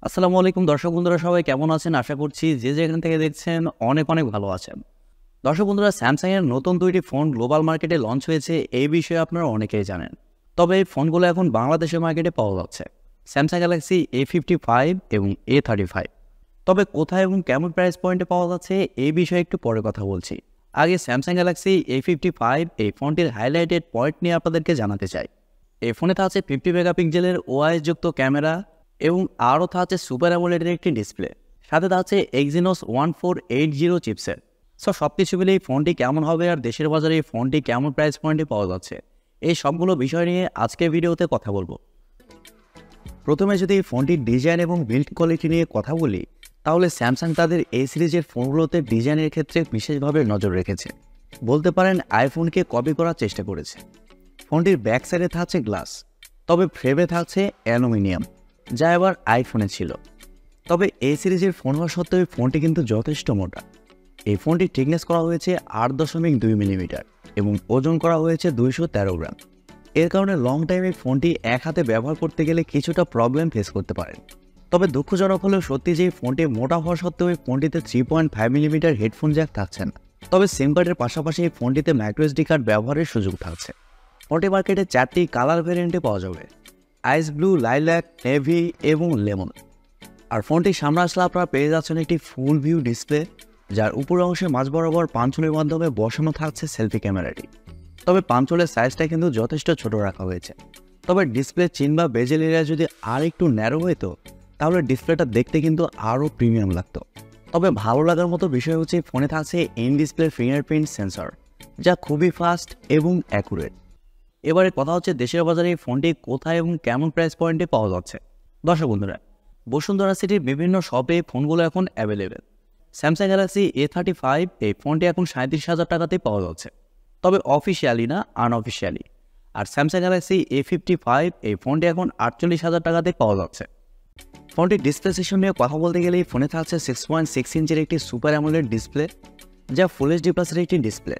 আসসালামু আলাইকুম দর্শক বন্ধুরা, সবাই কেমন আছেন? আশা করছি যে যেখান থেকে দেখছেন অনেক ভালো আছেন। দর্শক বন্ধুরা, স্যামসাং এর নতুন দুইটি ফোন গ্লোবাল মার্কেটে লঞ্চ হয়েছে, এই বিষয়ে আপনারা অনেকেই জানেন। তবে এই ফোনগুলো এখন বাংলাদেশের মার্কেটে পাওয়া যাচ্ছে, স্যামসাং গ্যালাক্সি A55 এবং A35। তবে কোথায় এবং কেমন প্রাইস পয়েন্টে পাওয়া যাচ্ছে এই বিষয়ে একটু পরে কথা বলছি। আগে স্যামসাং গ্যালাক্সি A55 এই ফোনটির হাইলাইটেড পয়েন্ট নিয়ে আপনাদেরকে জানাতে চাই। এই ফোনে থাকছে 50 মেগাপিক্সেলের ওআইএস যুক্ত ক্যামেরা এবং আরও থাকছে সুপার অ্যামোলেডের একটি ডিসপ্লে, সাথে থাকছে Exynos 1480 চিপসেট। সব কিছু মিলে এই ফোনটি কেমন হবে আর দেশের বাজারে এই ফোনটি কেমন প্রাইস পয়েন্টে পাওয়া যাচ্ছে, এই সবগুলো বিষয় নিয়ে আজকের ভিডিওতে কথা বলবো। প্রথমে যদি এই ফোনটির ডিজাইন এবং বিল্ড কোয়ালিটি নিয়ে কথা বলি, তাহলে স্যামসাং তাদের এই সিরিজের ফোনগুলোতে ডিজাইনের ক্ষেত্রে বিশেষভাবে নজর রেখেছে। বলতে পারেন আইফোনকে কপি করার চেষ্টা করেছে। ফোনটির ব্যাক সাইডে থাকছে গ্লাস, তবে ফ্রেমে থাকছে অ্যালুমিনিয়াম, যা এবার আইফোনে ছিল। তবে এই সিরিজের ফোন হওয়া সত্ত্বেও এই ফোনটি কিন্তু যথেষ্ট মোটা। এই ফোনটির থিকনেস করা হয়েছে 8.2 মিলিমিটার এবং ওজন করা হয়েছে 213 গ্রাম। এর কারণে লং টাইম এই ফোনটি এক হাতে ব্যবহার করতে গেলে কিছুটা প্রবলেম ফেস করতে পারেন। তবে দুঃখজনক হলেও সত্যি যে এই ফোনটি মোটা হওয়া সত্ত্বেও এই ফোনটিতে 3.5 মিলিমিটার হেডফোন জ্যাক থাকছে না। তবে সিম কার্ডের পাশাপাশি এই ফোনটিতে মাইক্রোএসডি কার্ড ব্যবহারের সুযোগ থাকছে। ফোনটি মার্কেটে 4টি কালার ভ্যারিয়েন্টে পাওয়া যাবে: আইস ব্লু, লাইল্যাক, নেভি এবং লেমন। আর ফোনটির সামনে আসলে আপনারা পেয়ে যাচ্ছেন একটি ফুল ভিউ ডিসপ্লে, যার উপর অংশে মাঝ বরাবর পাঞ্চলের মাধ্যমে বসানো থাকছে সেলফি ক্যামেরাটি। তবে পাঞ্চলের সাইজটা কিন্তু যথেষ্ট ছোট রাখা হয়েছে। তবে ডিসপ্লে চিন বা বেজেল এরিয়া যদি আর একটু ন্যারো হতো, তাহলে ডিসপ্লেটা দেখতে কিন্তু আরও প্রিমিয়াম লাগতো। তবে ভালো লাগার মতো বিষয় হচ্ছে ফোনে থাকছে ইন ডিসপ্লে ফিঙ্গারপ্রিন্ট সেন্সর, যা খুবই ফাস্ট এবং অ্যাকুরেট। এবারে কথা হচ্ছে দেশের বাজারে এই ফোনটি কোথায় এবং কেমন প্রাইস পয়েন্টে পাওয়া যাচ্ছে। দর্শক বন্ধুরা, বসুন্ধরা সিটির বিভিন্ন শপে ফোনগুলো এখন অ্যাভেলেবেল। স্যামসাং গ্যালাক্সি A35 এই ফোনটি এখন 37,000 টাকাতেই পাওয়া যাচ্ছে, তবে অফিসিয়ালি না, আনঅফিসিয়ালি। আর স্যামসাং গ্যালাক্সি A55 এই ফোনটি এখন 48,000 টাকাতে পাওয়া যাচ্ছে। ফোনটির ডিসপ্লে সেকশন নিয়ে কথা বলতে গেলে এই ফোনে থাকছে 6.6 ইঞ্চের একটি সুপার অ্যামোলেড ডিসপ্লে, যা ফুল এইচডি প্লাসের একটি ডিসপ্লে,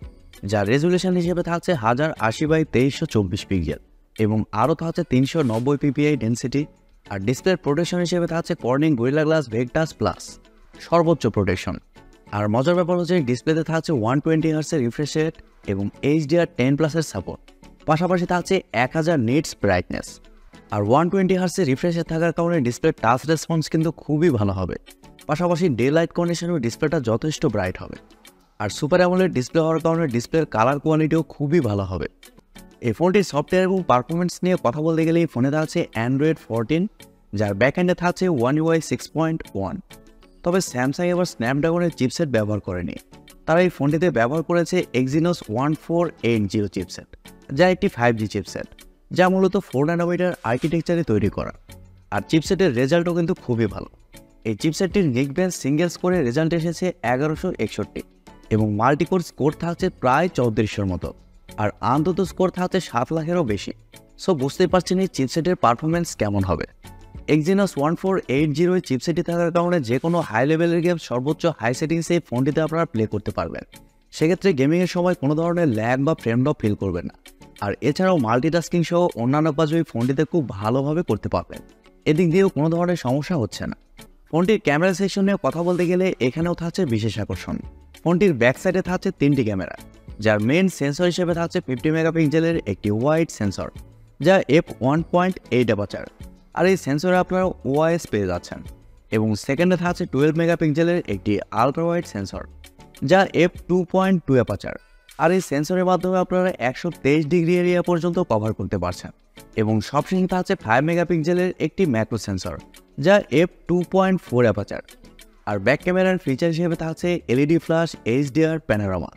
যার রেজুলেশন হিসেবে থাকছে 1080x2324 পিক্সেল এবং আরও থাকছে 390 ppi ডেন্সিটি। আর ডিসপ্লের প্রোটেকশন হিসেবে থাকছে Corning gorilla glass Victus plus, সর্বোচ্চ প্রোটেকশন। আর মজার ব্যাপার হচ্ছে ডিসপ্লেতে থাকছে 120 হার্টসের রিফ্রেশ রেট এবং HDR10+এর সাপোর্ট, পাশাপাশি থাকছে 1000 নিটস ব্রাইটনেস। আর 120 হার্টসের রিফ্রেশ রেট থাকার কারণে ডিসপ্লের টাচ রেসপন্স কিন্তু খুবই ভালো হবে, পাশাপাশি ডে লাইট কন্ডিশনেও ডিসপ্লেটা যথেষ্ট ব্রাইট হবে। আর সুপার অ্যামোলেড ডিসপ্লে হওয়ার কারণে ডিসপ্লের কালার কোয়ালিটিও খুবই ভালো হবে। এই ফোনটির সফটওয়্যার এবং পারফরমেন্স নিয়ে কথা বলতে গেলে এই ফোনে থাকছে Android 14, যার ব্যাকএন্ডে থাকছে One UI 6.1। তবে স্যামসাং এবার স্ন্যাপড্রাগনের চিপসেট ব্যবহার করেনি, তারা এই ফোনটিতে ব্যবহার করেছে Exynos 1480 চিপসেট, যা একটি 5G চিপসেট, যা মূলত 4 ন্যানোমিটার আর্কিটেকচারে তৈরি করা। আর চিপসেটের রেজাল্টও কিন্তু খুবই ভালো। এই চিপসেটটির নিকবেঞ্চ সিঙ্গেল স্কোরের রেজাল্ট এসেছে 1161 এবং মাল্টিকোর স্কোর থাকছে প্রায় 3400 মতো, আর আন্তত স্কোর থাকছে 7 লাখেরও বেশি। বুঝতেই পারছেন এই চিপসেটের পারফরমেন্স কেমন হবে। Exynos 1480 চিপসেটটি থাকার কারণে যে কোনো হাই লেভেলের গেম সর্বোচ্চ হাই সেটিংসে এই ফোনটিতে আপনারা প্লে করতে পারবেন। সেক্ষেত্রে গেমিংয়ের সময় কোনো ধরনের ল্যাগ বা ফ্রেম ড্রপ ফিল করবেন না। আর এছাড়াও মাল্টিটাস্কিং সহ অন্যান্য কাজও এই ফোনটিতে খুব ভালোভাবে করতে পারবেন, এদিক দিয়েও কোনো ধরনের সমস্যা হচ্ছে না। ফোনটির ক্যামেরা সেকশন নিয়ে কথা বলতে গেলে এখানেও থাকছে বিশেষ আকর্ষণ। ফোনটির ব্যাক সাইডে থাকছে 3টি ক্যামেরা, যার মেন সেন্সর হিসেবে থাকছে 50 মেগাপিক্সেলের একটি ওয়াইড সেন্সর, যা f1.8 অ্যাপারচার। আর এই সেন্সরে আপনারা ওআইএস পেয়ে যাচ্ছেন। এবং সেকেন্ডে থাকছে 12 মেগাপিক্সেলের একটি আলট্রা ওয়াইড সেন্সর, যা f2.2 অ্যাপারচার। আর এই সেন্সরের মাধ্যমে আপনারা 123 ডিগ্রি এরিয়া পর্যন্ত কভার করতে পারছেন। এবং সবশেষে থাকছে 5 মেগাপিক্সেলের একটি ম্যাক্রো সেন্সর, যা f2.4 অ্যাপারচার। আর ব্যাক ক্যামেরার ফিচার হিসেবে থাকছে এলইডি ফ্ল্যাশ, HDR প্যানোরামা।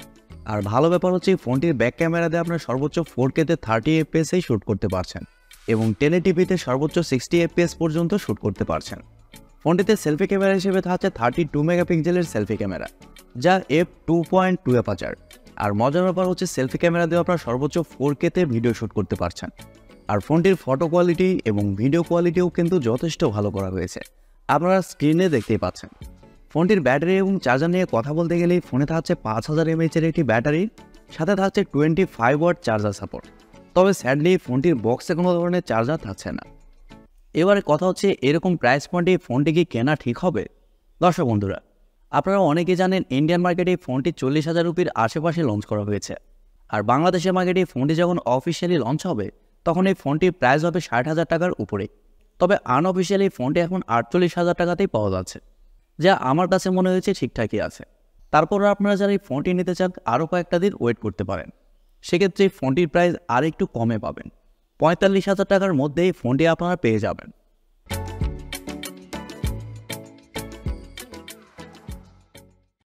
আর ভালো ব্যাপার হচ্ছে ফোনটির ব্যাক ক্যামেরাতে আপনার সর্বোচ্চ 4K-তে 30 FPS শ্যুট করতে পারছেন এবং 1080p-তে সর্বোচ্চ 60 FPS পর্যন্ত শ্যুট করতে পারছেন। ফোনটিতে সেলফি ক্যামেরা হিসেবে থাকছে 32 মেগাপিক্সেলের সেলফি ক্যামেরা, যা f2.2 অ্যাপারচার। আর মজার ব্যাপার হচ্ছে সেলফি ক্যামেরা দিয়ে আপনারা সর্বোচ্চ 4K-তে ভিডিও শ্যুট করতে পারছেন। আর ফোনটির ফটো কোয়ালিটি এবং ভিডিও কোয়ালিটিও কিন্তু যথেষ্ট ভালো করা হয়েছে, আপনারা স্ক্রিনে দেখতেই পাচ্ছেন। ফোনটির ব্যাটারি এবং চার্জার নিয়ে কথা বলতে গেলে ফোনে থাকছে 5000 mAh-এর একটি ব্যাটারি, সাথে থাকছে 25 ওয়াট চার্জার সাপোর্ট। তবে স্যাডলি ফোনটির বক্সে কোনো ধরনের চার্জার থাকছে না। এবারে কথা হচ্ছে, এরকম প্রাইস পয়েন্টে ফোনটি কি কেনা ঠিক হবে? দর্শক বন্ধুরা, আপনারা অনেকেই জানেন ইন্ডিয়ান মার্কেটে ফোনটি 40,000 রুপির আশেপাশে লঞ্চ করা হয়েছে। আর বাংলাদেশের মার্কেটে ফোনটি যখন অফিসিয়ালি লঞ্চ হবে তখন এই ফোনটির প্রাইস হবে 60,000 টাকার উপরে। তবে আনঅফিসিয়ালি ফোনটি এখন 48,000 টাকাতেই পাওয়া যাচ্ছে, যা আমার কাছে মনে হয়েছে ঠিকঠাকই আছে। তারপরও আপনারা যারা এই ফোনটি নিতে চান আরও কয়েকটা দিন ওয়েট করতে পারেন, সেক্ষেত্রে ফোনটির প্রাইস আর একটু কমে পাবেন। 45,000 টাকার মধ্যেই ফোনটি আপনারা পেয়ে যাবেন।